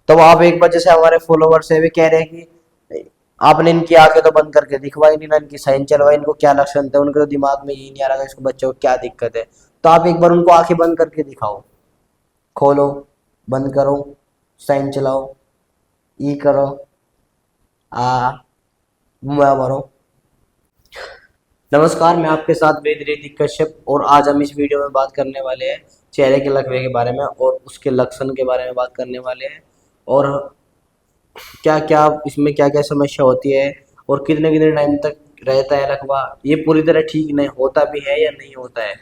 तो आप एक बार जैसे हमारे फॉलोवर से भी कह रहे हैं कि आपने इनकी आंखें तो बंद करके दिखवाई नहीं ना, इनकी साइन चलवाई, इनको क्या लक्षण थे, उनके तो दिमाग में यही नहीं आ रहा इसको बच्चे को क्या दिक्कत है। तो आप एक बार उनको आंखें बंद करके दिखाओ, खोलो, बंद करो, साइन चलाओ, ई करो, आ मुआ मारो। नमस्कार, मैं आपके साथ वेद ऋतिक कश्यप और आज हम इस वीडियो में बात करने वाले हैं चेहरे के लकवे के बारे में और उसके लक्षण के बारे में बात करने वाले हैं और क्या क्या इसमें क्या क्या समस्या होती है और कितने कितने टाइम तक रहता है लकवा, ये पूरी तरह ठीक नहीं होता भी है या नहीं होता है,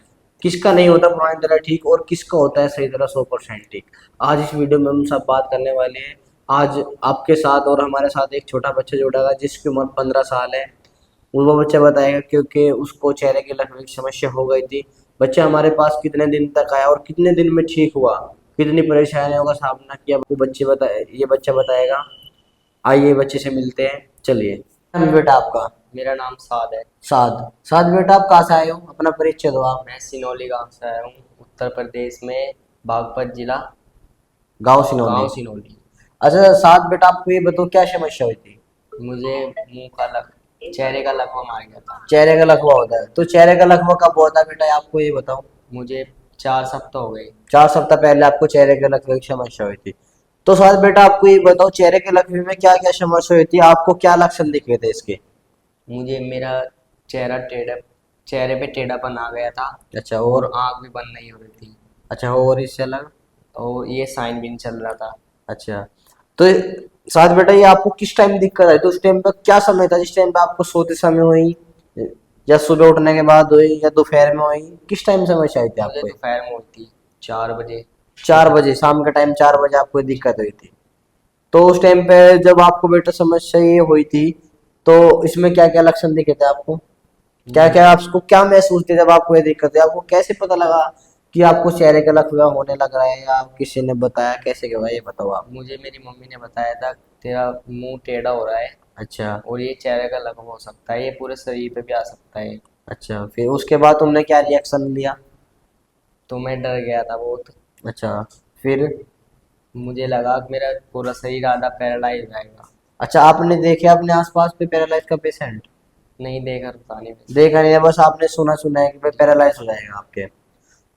किसका नहीं होता पूरी तरह ठीक और किसका होता है सही तरह 100% ठीक। आज इस वीडियो में हम सब बात करने वाले हैं। आज आपके साथ और हमारे साथ एक छोटा बच्चा जुड़ेगा जिसकी उम्र 15 साल है। वो बच्चा बताएगा क्योंकि उसको चेहरे के लकवे की समस्या हो गई थी। बच्चा हमारे पास कितने दिन तक आया और कितने दिन में ठीक हुआ, कितनी परेशानियों का सामना किया, वो ये बच्चा बताएगा। आइए बच्चे से मिलते हैं, चलिए। नाम बेटा आपका? मेरा नाम साद है। साद बेटा, आप कहाँ से आए हो, अपना परिचय दो आप। मैं सिनौली गांव से आया हूँ, उत्तर प्रदेश में, बागपत जिला, गाँव सिनौली। गांव सिनौली। अच्छा साद बेटा, आपको ये बताओ क्या समस्या हुई थी? मुझे मुंह का लक चेहरे का लकवा मार गया था। चेहरे का लकवा होता है, तो चेहरे का लकवा कब होता है बेटा, आपको ये बताओ। मुझे 4 सप्ताह हो गए। 4 सप्ताह पहले आपको चेहरे के लकवे की समस्या हुई थी। तो साथ बेटा आपको ये बताओ चेहरे के लकवे में क्या क्या समस्या हुई थी, आपको क्या लक्षण दिखे थे इसके? मुझे मेरा चेहरे पे टेढ़ापन आ गया था अच्छा, और और? आँख भी बंद नहीं हो रही थी अच्छा, और इससे अलग? और ये साइन भी नहीं चल रहा था। अच्छा, तो साथ बेटा ये आपको किस टाइम दिक्कत आई, तो उस टाइम पर क्या समय था जिस टाइम पे आपको सोते समय हुई, या सुबह उठने के बाद हुई, या दोपहर में हुई, किस टाइम समस्या आई थी मुझे आपको? दोपहर में हुई थी, 4 बजे। 4 बजे, शाम के टाइम 4 बजे आपको ये दिक्कत हुई थी। तो उस टाइम पे जब आपको बेटा समस्या ये हुई थी, तो इसमें क्या क्या लक्षण दिखे थे आपको, क्या क्या आपको क्या महसूस थे जब आपको ये दिक्कत है, आपको कैसे पता लगा कि आपको चेहरे का लकवा होने लग रहा है, या किसी ने बताया, कैसे क्या हुआ ये बताओ आप। मुझे मेरी मम्मी ने बताया था, तेरा मुंह टेढ़ा हो रहा है अच्छा। और ये चेहरे का लकवा हो सकता है, ये पूरे शरीर पे भी आ सकता है। अच्छा, फिर उसके बाद तुमने क्या रिएक्शन लिया? तो मैं डर गया था बहुत। अच्छा, फिर? मुझे लगा कि मेरा पूरा शरीर आधा पैरालाइज हो जाएगा। अच्छा, आपने देखे अपने आसपास पे पैरालाइज का पेशेंट? नहीं देखा पता नहीं वैसे। देखा नहीं है, बस आपने सुना सुना है कि भाई पैरालाइज हो जाएगा आपके।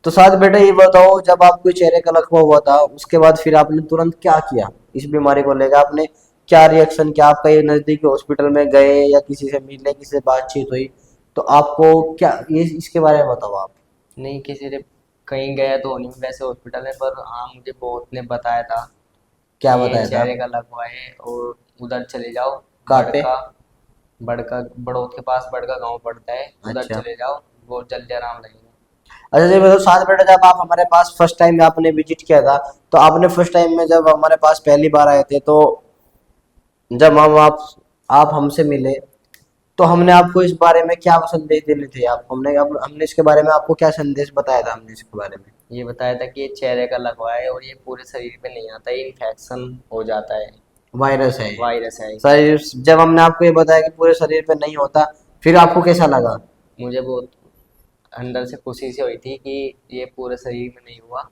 तो साथ बेटा ये बताओ जब आपको चेहरे का लकवा हुआ था उसके बाद फिर आपने तुरंत क्या किया इस बीमारी को लेकर, आपने क्या रिएक्शन किया, आपका ये नजदीकी हॉस्पिटल में गए या किसी से मिलने, किसी से बातचीत हुई, तो आपको क्या ये इसके बारे में बताओ आप। नहीं, किसी ने कहीं गया तो नहीं वैसे हॉस्पिटल में, पर हाँ मुझे बहुत ने बताया था क्या कि ये बताया था? चेहरे का लकवा है और उधर चले जाओ। कहाँ पे? बड़का बड़का बड़ौद के पास बड़का गांव पड़ता है, उधर अच्छा। चले जाओ, बहुत जल्दी आराम लगेगा। अच्छा ये बताओ साथ बेटा, जब आप हमारे पास फर्स्ट टाइम आपने विजिट किया था, तो आपने फर्स्ट टाइम में जब हमारे पास पहली बार आए थे, तो जब आप हमसे मिले, तो हमने आपको इस बारे में क्या संदेश देने थे आपको, हमने इसके बारे में आपको क्या संदेश बताया था हमने इसके बारे में? ये बताया था कि ये चेहरे का लकवा है और ये पूरे शरीर पे नहीं आता, ये इन्फेक्शन हो जाता है, वायरस है ये। वायरस है। शरीर, जब हमने आपको ये बताया कि पूरे शरीर पे नहीं होता, फिर आपको कैसा लगा? मुझे बहुत अंदर से खुशी सी हुई थी कि ये पूरे शरीर में नहीं हुआ।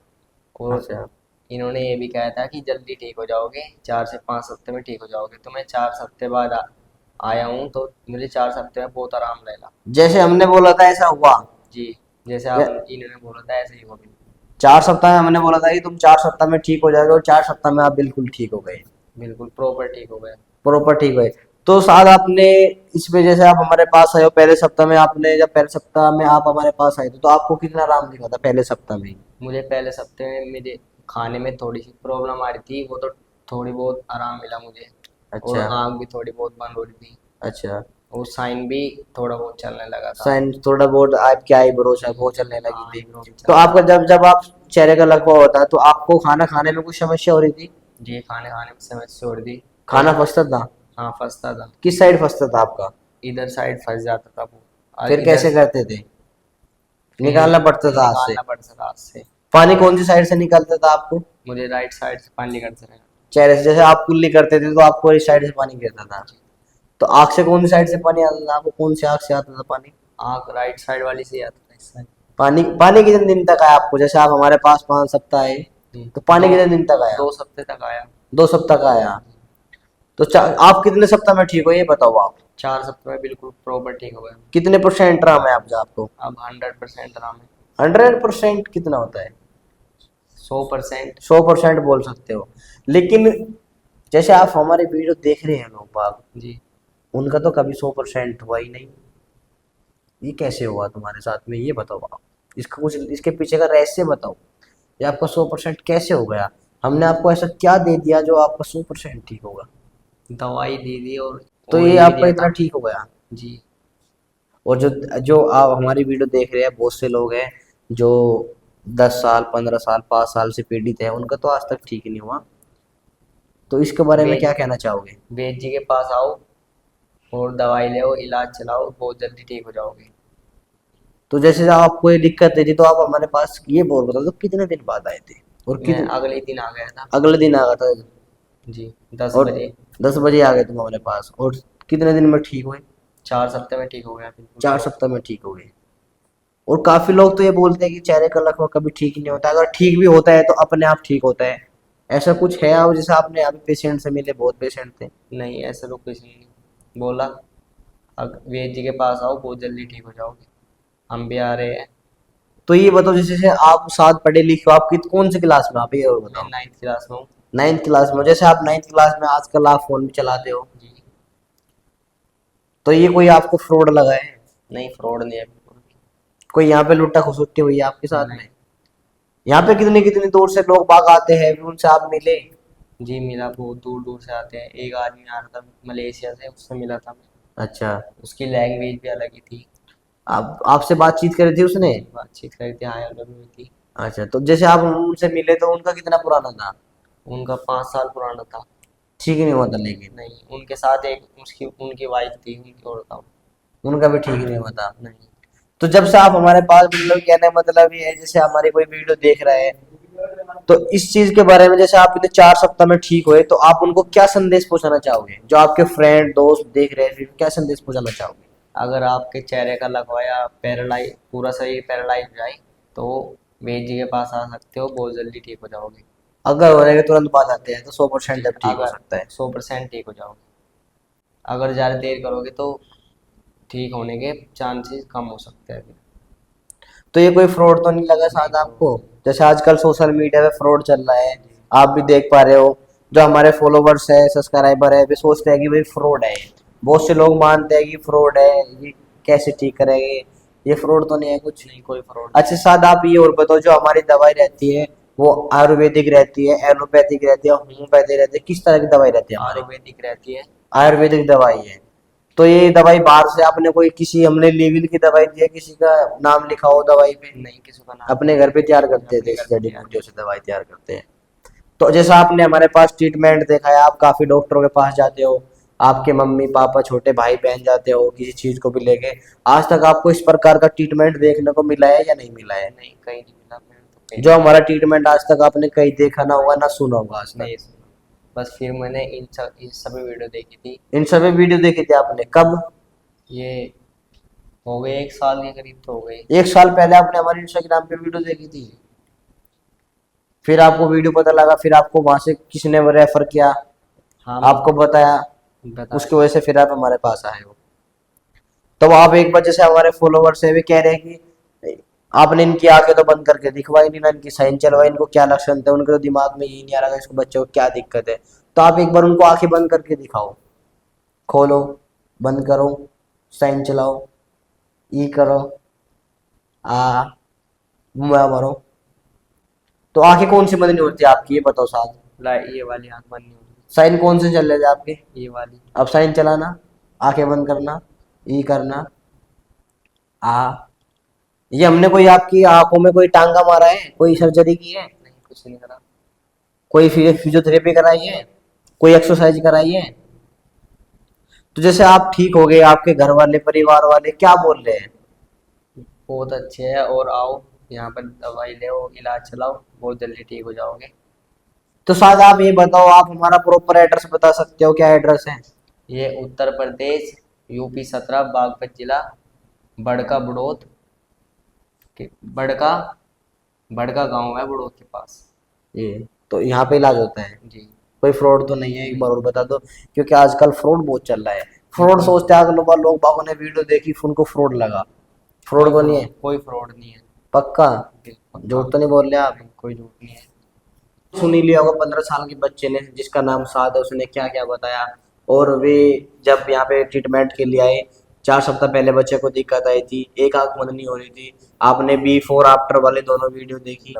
और अच्छा। इन्होंने ये भी कहा था कि जल्दी ठीक हो जाओगे, 4 से 5 हफ्ते में ठीक हो जाओगे। तो मैं 4 हफ्ते बाद आया हूँ, तो मुझे 4 हफ्ते में बहुत आराम लगा। जैसे हमने बोला था ऐसा हुआ? जी, जैसे आप या इन्होंने बोला था ऐसे ही हुआ बिल्कुल। 4 सप्ताह में हमने बोला था कि तुम 4 सप्ताह में ठीक हो जाओगे, और 4 सप्ताह में आप बिल्कुल ठीक हो गए, बिल्कुल प्रॉपर ठीक हो गया। प्रॉपर ठीक हुए। तो साथ आपने इसमें जैसे आप हमारे पास आए हो पहले सप्ताह में, आपने जब पहले सप्ताह में आप हमारे पास आए थे तो आपको कितना आराम दिखा था पहले सप्ताह में? मुझे पहले सप्ते में मेरे खाने में थोड़ी सी प्रॉब्लम आ रही थी, वो तो थोड़ी बहुत आराम मिला मुझे। और अच्छा। आँख भी थोड़ी बहुत बंद हो रही थी अच्छा, और साइन भी थोड़ा बहुत चलने लगा था। साइन थोड़ा बहुत आपकी आई ब्रोज है वो चलने लगी हाँ, थी। eyebrow भी तो चलने आपका लगा। जब जब आप चेहरे का लकवा होता है तो आपको खाना खाने में कुछ समस्या हो रही थी? जी, खाने खाने में समय से छोड़ दी खाना कहीं। फंसता था? हाँ, फंसता था। किस साइड फंसता था आपका? इधर साइड फंस जाता था वो, और फिर इधर कैसे करते थे? फिर निकालना पड़ता था हाथ से? निकालना पड़ता था हाथ से। पानी कौन सी साइड से निकलता था आपको? मुझे राइट साइड से पानी निकलता रहा। चेहरे से, जैसे आप कुल्ली करते थे तो आपको इस साइड से पानी गिरता था, जी। तो आँख से कौन सी साइड से पानी आता था आपको, कौन सी आँख से आता था पानी? आँख राइट साइड वाली से ही आता था, इस साइड। पानी पानी कितने दिन तक आया आपको, जैसे आप हमारे पास 5 सप्ताह आए, जी, तो पानी दो कितने दिन तक आया? 2 सप्ते तक आया। 2 सप्ताह का आया। तो आप कितने सप्ताह में ठीक हो ये बताओ आप। 4 सप्ताह में बिल्कुल प्रॉपर ठीक हो गया। कितने परसेंट आराम है आप आपको? अब 100% आराम है। 100% कितना होता है? 100%। 100% बोल सकते हो। लेकिन जैसे आप हमारे वीडियो देख रहे हैं लोग बाग, जी। उनका तो कभी 100% हुआ ही नहीं। ये कैसे हुआ तुम्हारे साथ में ये बताओ आप। इसका कुछ इसके पीछे का रहस्य बताओ। ये आपका 100% कैसे हो गया? हमने आपको ऐसा क्या दे दिया जो आपका 100% ठीक होगा? दवाई दी थी और तो ये ऑयल भी आपका दिया इतना था। ठीक हो गया? जी। और जो जो आप हमारी वीडियो देख रहे हैं बहुत से लोग हैं जो 10 साल 15 साल 5 साल से पीड़ित है, उनका तो आज तक ठीक ही नहीं हुआ। तो इसके बारे में क्या वेद कहना चाहोगे? वेद जी के पास आओ और दवाई ले, इलाज चलाओ, बहुत जल्दी ठीक हो जाओगे। तो जैसे आपको ये दिक्कत है थी तो आप हमारे पास ये बोल बताओ तो कितने दिन बाद आए थे और मैं कितने अगले दिन आ गया था। अगले दिन आ गया था? जी। 10 और बजे। 10 बजे आ गए तुम हमारे पास और कितने दिन में ठीक हुए? 4 सप्ताह में ठीक हो गया बिल्कुल 4 सप्ताह में ठीक हो गए। और काफी लोग तो ये बोलते हैं कि चेहरे का लकवा कभी ठीक ही नहीं होता, अगर ठीक भी होता है तो अपने आप ठीक होता है। ऐसा कुछ है? आप जैसे आपने अभी पेशेंट से मिले, बहुत पेशेंट थे। नहीं, ऐसा तो कुछ नहीं बोला। वेद जी के पास आओ, बहुत जल्दी ठीक हो जाओगे। हम भी आ रहे हैं। तो ये बताओ जैसे आप साथ पढ़े लिखे हो, आप कौन सी क्लास में आप ये और मैं बताओ। 9th क्लास में हूँ। 9th क्लास में? जैसे आप 9th क्लास में आजकल आप फोन भी चलाते हो, जी। तो ये कोई आपको फ्रॉड लगा है? नहीं, फ्रॉड नहीं है बिल्कुल। कोई यहाँ पे लुट्टा खसुट्टी हुई है आपके साथ नहीं। में? यहाँ पे कितनी कितनी दूर से लोग बाग आते हैं, फिर उनसे आप मिले? जी मिला, बहुत दूर दूर से आते हैं। एक आदमी आ रहा था मलेशिया से, उससे मिला था मैं। अच्छा। उसकी लैंग्वेज भी अलग ही थी। आप आपसे बातचीत करी थी उसने? जी, बातचीत करी थी, हाय हेलो भी हुई थी। अच्छा, तो जैसे आप उनसे मिले तो उनका कितना पुराना था? उनका 5 साल पुराना था। ठीक ही नहीं हुआ था लेकिन? नहीं, उनके साथ एक उसकी उनकी वाइफ थी, उनकी और था। उनका भी ठीक ही नहीं हुआ था? नहीं। तो जब से आप हमारे पास, मतलब कहने का मतलब ये है जैसे हमारी कोई वीडियो देख रहा है तो इस चीज के बारे में, जैसे आप इतने 4 सप्ताह में ठीक हुए तो आप उनको क्या संदेश पहुंचाना चाहोगे? जो आपके फ्रेंड दोस्त देख रहे हैं फिर क्या संदेश पहुंचाना चाहोगे? अगर आपके चेहरे का लगवाया पैरालाइज, पूरा शरीर पैरालाइज हो जाए, तो वेद जी के पास आ सकते हो, बहुत जल्दी ठीक हो जाओगे। अगर होने के तुरंत बाद आते हैं तो 100% जी। अब ठीक हो अगर सकता है? 100% ठीक हो जाओगे। अगर ज़्यादा देर करोगे तो ठीक होने के चांसेस कम हो सकते हैं फिर। तो ये कोई फ्रॉड तो नहीं लगा नहीं, साथ फ्रॉड आपको? नहीं। जैसे आजकल सोशल मीडिया पे फ्रॉड चल रहा है, जी। आप भी देख पा रहे हो। जो हमारे फॉलोवर्स है, सब्सक्राइबर है, वे सोचते हैं कि भाई फ्रॉड है। बहुत से लोग मानते हैं कि फ्रॉड है, ये कैसे ठीक करेंगे, ये फ्रॉड तो नहीं है कुछ? नहीं, कोई फ्रॉड नहीं अच्छा है। साथ आप ये और बताओ, जो हमारी दवाई रहती है वो आयुर्वेदिक रहती है, एलोपैथिक रहती है, होम्योपैथिक रहती है, किस तरह की दवाई रहती है हमारी? आयुर्वेदिक रहती है। आयुर्वेदिक दवाई है। तो ये दवाई बाहर से आपने कोई किसी हमने लेवल की दवाई दी है, किसी का नाम लिखा हो दवाई पे? नहीं, किसी का नाम अपने नहीं घर पे तैयार है। करते अपने थे, घर इस पे जड़ी तैयार बूटियों से करते दवाई तैयार करते हैं। तो जैसा आपने हमारे पास ट्रीटमेंट देखा है, आप काफी डॉक्टरों के पास जाते हो, आपके मम्मी पापा छोटे भाई बहन जाते हो किसी चीज को भी लेके, आज तक आपको इस प्रकार का ट्रीटमेंट देखने को मिला है या नहीं मिला है? हैं। नहीं, कहीं नहीं मिला, मैंने तो कहीं जो नहीं हमारा ट्रीटमेंट आज तक आपने कहीं देखा ना होगा ना सुना होगा आज तक? नहीं सुना। बस फिर मैंने इन सभी वीडियो देखी थी। इन सभी वीडियो देखी थी आपने कब? ये हो गए 1 साल के करीब तो हो गए। 1 साल पहले आपने हमारे इंस्टाग्राम पे वीडियो देखी थी? फिर आपको वीडियो पता लगा, फिर आपको वहां से किसी ने रेफर किया, हाँ, आपको बताया, बताया उसकी था। वजह से फिर आप हमारे पास आए हो। तो आप एक बार जैसे हमारे फॉलोवर से भी कह रहे हैं कि आपने इनकी आंखें तो बंद करके दिखवाई नहीं ना, इनकी साइन चलवाई, इनको क्या लक्षण थे, उनके तो दिमाग में यही नहीं आ रहा इसको बच्चे को क्या दिक्कत है। तो आप एक बार उनको आंखें बंद करके दिखाओ, खोलो, बंद करो, साइन चलाओ, ई करो, आ मुआ भरो। तो आंखें कौन सी बंद नहीं होती आपकी ये बताओ साथ? ये वाली आंख बंद नहीं होगी। साइन कौन से चल रहे थे आपके? ये वाली। अब साइन चलाना, आंखें बंद करना, ई करना, आ। ये हमने कोई आपकी आंखों में कोई टांगा मारा है, कोई सर्जरी की है, नहीं, कुछ नहीं करा। कोई फिजियोथेरेपी कराई है, कोई एक्सरसाइज कराई है? तो जैसे आप ठीक हो गए, आपके घर वाले परिवार वाले क्या बोल रहे हैं? बहुत अच्छे है, और आओ यहाँ पर दवाई ले, इलाज चलाओ, बहुत जल्दी ठीक हो जाओगे। तो साथ आप ये बताओ, आप हमारा प्रॉपर एड्रेस बता सकते हो, क्या एड्रेस है? ये उत्तर प्रदेश, यूपी 17, बागपत जिला, बड़का बड़ौत के बड़का बड़का गांव है बड़ौत के पास। ये तो यहाँ पे इलाज होता है? जी। कोई फ्रॉड तो नहीं है, एक बार और बता दो, क्योंकि आजकल फ्रॉड बहुत चल रहा है। फ्रॉड सोचते हैं लोग बागों ने वीडियो देखी फिर उनको फ्रॉड लगा। फ्रॉड तो नहीं है? कोई फ्रॉड नहीं है। पक्का? बिल्कुल झूठ तो नहीं बोल रहे आप? कोई झूठ नहीं है। सुन ही लिया होगा 15 साल के बच्चे ने जिसका नाम साद है, उसने क्या क्या बताया। और वे जब यहाँ पे ट्रीटमेंट के लिए आए, 4 सप्ताह पहले बच्चे को दिक्कत आई थी, एक आंख बंद नहीं हो रही थी। आपने बिफोर आफ्टर वाले दोनों वीडियो देखी,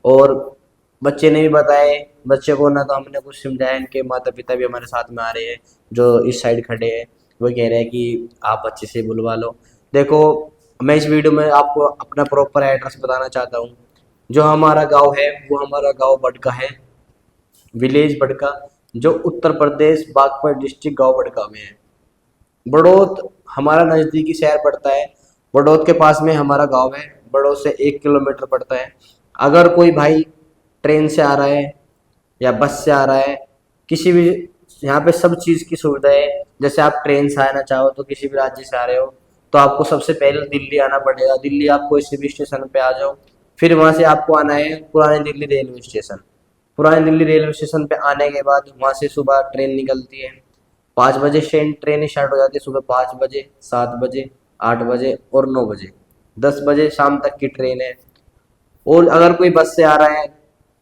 और बच्चे ने भी बताए। बच्चे को ना तो हमने कुछ समझाया, इनके माता पिता भी हमारे साथ में आ रहे हैं जो इस साइड खड़े हैं, वो कह रहे हैं कि आप बच्चे से बुलवा लो। देखो, मैं इस वीडियो में आपको अपना प्रॉपर एड्रेस बताना चाहता हूँ। जो हमारा गांव है वो हमारा गांव बडका है, विलेज बडका, जो उत्तर प्रदेश बागपत डिस्ट्रिक्ट गांव बडका में है। बड़ौत हमारा नज़दीकी शहर पड़ता है। बड़ौत के पास में हमारा गांव है। बड़ौत से 1 किलोमीटर पड़ता है। अगर कोई भाई ट्रेन से आ रहा है या बस से आ रहा है, किसी भी, यहाँ पे सब चीज़ की सुविधा है। जैसे आप ट्रेन से आना चाहो तो किसी भी राज्य से आ रहे हो तो आपको सबसे पहले दिल्ली आना पड़ेगा। दिल्ली आप कोई सी भी स्टेशन पे आ जाओ, फिर वहाँ से आपको आना है पुरानी दिल्ली रेलवे स्टेशन। पुरानी दिल्ली रेलवे स्टेशन पे आने के बाद वहाँ से सुबह ट्रेन निकलती है। 5 बजे ट्रेन स्टार्ट हो जाती है, सुबह 5 बजे, 7 बजे, 8 बजे और 9 बजे। 10 बजे शाम तक की ट्रेन है। और अगर कोई बस से आ रहा है,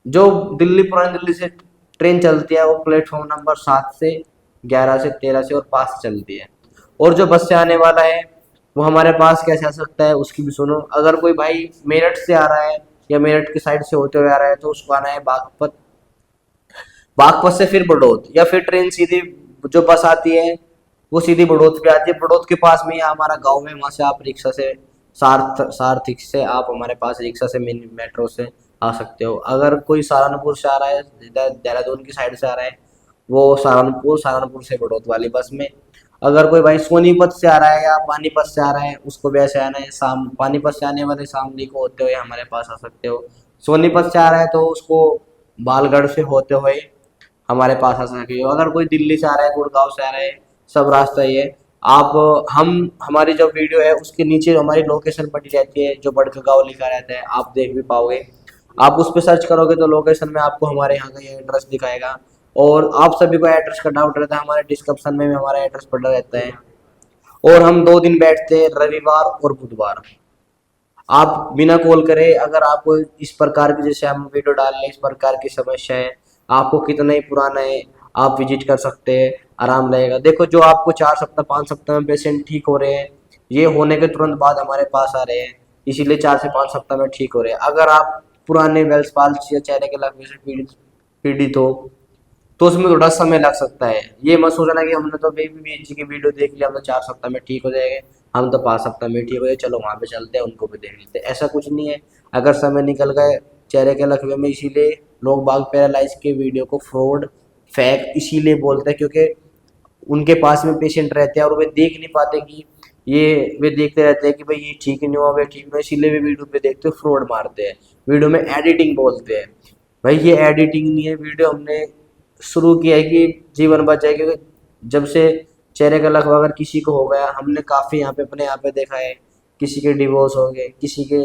जो दिल्ली पुरानी दिल्ली से ट्रेन चलती है वो प्लेटफॉर्म नंबर 7 से, 11 से, 13 से और 5 से चलती है। और जो बस से आने वाला है वो हमारे पास कैसे आ सकता है उसकी भी सुनो। अगर कोई भाई मेरठ से आ रहा है या मेरठ की साइड से होते हुए आ रहा है तो उसको आना है बागपत। बागपत से फिर बड़ौत, या फिर ट्रेन सीधी जो बस आती है वो सीधी बड़ौत पे आती है। बड़ौत के पास में ही हमारा गांव है, वहाँ से आप रिक्शा से, सारथिक से आप हमारे पास रिक्शा से, मिनी मेट्रो से आ सकते हो। अगर कोई सहारनपुर से आ रहा है, देहरादून की साइड से आ रहा है, वो सहारनपुर से बड़ौत वाली बस में। अगर कोई भाई सोनीपत से आ रहा है या पानीपत से आ रहा है, उसको भी ऐसे आना है शाम, पानीपत से आने वाले शामली को होते हुए हमारे पास आ सकते हो। सोनीपत से आ रहा है तो उसको बालगढ़ से होते हुए हमारे पास आ सकते हो। अगर कोई दिल्ली से आ रहा है, गुड़गांव से आ रहा है, सब रास्ता ये है। आप हम हमारी जो वीडियो है उसके नीचे हमारी लोकेशन पड़ी रहती है, जो बड़का गाँव लिखा रहता है, आप देख भी पाओगे। आप उस पर सर्च करोगे तो लोकेशन में आपको हमारे यहाँ का ये एड्रेस दिखाएगा। और आप सभी को एड्रेस का डाउट रहता है, हमारे डिस्क्रिप्शन में भी हमारा एड्रेस पड़ा रहता है। और हम 2 दिन बैठते हैं, रविवार और बुधवार। आप बिना कॉल करे, अगर आपको इस प्रकार की, जैसे हम वीडियो डाल रहे हैं, इस प्रकार की समस्या है, आपको कितना ही पुराना है, आप विजिट कर सकते हैं, आराम रहेगा। देखो, जो आपको 4 सप्ताह 5 सप्ताह में पेशेंट ठीक हो रहे हैं, ये होने के तुरंत बाद हमारे पास आ रहे हैं, इसीलिए 4 से 5 सप्ताह में ठीक हो रहे हैं। अगर आप पुराने वेल्स पाल्स या चेहरे के लकवे से पीड़ित हो तो उसमें थोड़ा समय लग सकता है। ये मत सोचना कि हमने तो बीबीबीएच की वीडियो देख लिया, हम तो 4 सप्ताह में ठीक हो जाएंगे, हम तो 5 सप्ताह में ठीक हो जाए, चलो वहाँ पे चलते हैं, उनको भी देख लेते हैं। ऐसा कुछ नहीं है। अगर समय निकल गए चेहरे के लकवे में, इसीलिए लोग बाग पैरालाइज के वीडियो को फ्रॉड, फेक इसीलिए बोलते हैं, क्योंकि उनके पास में पेशेंट रहते हैं और वे देख नहीं पाते कि ये, वे देखते रहते हैं कि भाई ये ठीक नहीं हुआ, वे ठीक नहीं हुआ, इसीलिए वे वीडियो पे देखते फ्रॉड मारते हैं। वीडियो में एडिटिंग बोलते हैं। भाई ये एडिटिंग नहीं है, वीडियो हमने शुरू किया है कि जीवन बच जाए। क्योंकि जब से चेहरे का लकवा अगर किसी को हो गया, हमने काफ़ी यहाँ पे देखा है, किसी के डिवोर्स हो गए, किसी के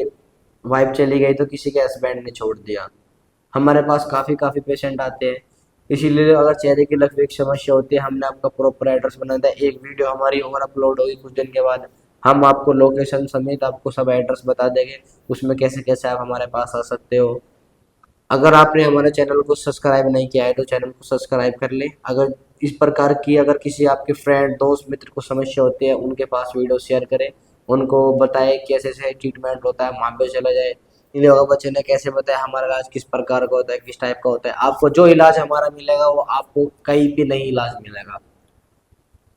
वाइफ चली गई तो किसी के हस्बैंड ने छोड़ दिया। हमारे पास काफ़ी पेशेंट आते हैं। इसीलिए अगर चेहरे की लकवे की समस्या होती है, हमने आपका प्रॉपर एड्रेस बना दिया। एक वीडियो हमारी और अपलोड होगी कुछ दिन के बाद, हम आपको लोकेशन समेत आपको सब एड्रेस बता देंगे, उसमें कैसे कैसे आप हमारे पास आ सकते हो। अगर आपने हमारे चैनल को सब्सक्राइब नहीं किया है तो चैनल को सब्सक्राइब कर लें। अगर इस प्रकार की, अगर किसी आपके फ्रेंड, दोस्त, मित्र को समस्या होती है, उनके पास वीडियो शेयर करें, उनको बताएं कि ऐसे ऐसे ट्रीटमेंट होता है, वहाँ पे चला जाए। इन लोगों को बच्चे ने कैसे बताया हमारा इलाज किस प्रकार का होता है, किस टाइप का होता है। आपको जो इलाज हमारा मिलेगा वो आपको कहीं भी नहीं इलाज मिलेगा।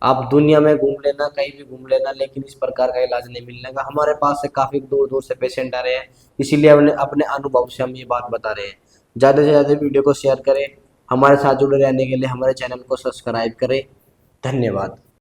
आप दुनिया में घूम लेना, कहीं भी घूम लेना, लेकिन इस प्रकार का इलाज नहीं मिलने का। हमारे पास से काफ़ी दूर दूर से पेशेंट आ रहे हैं, इसीलिए हमने अपने अनुभव से हम ये बात बता रहे हैं। ज़्यादा से ज़्यादा वीडियो को शेयर करें, हमारे साथ जुड़े रहने के लिए हमारे चैनल को सब्सक्राइब करें। धन्यवाद।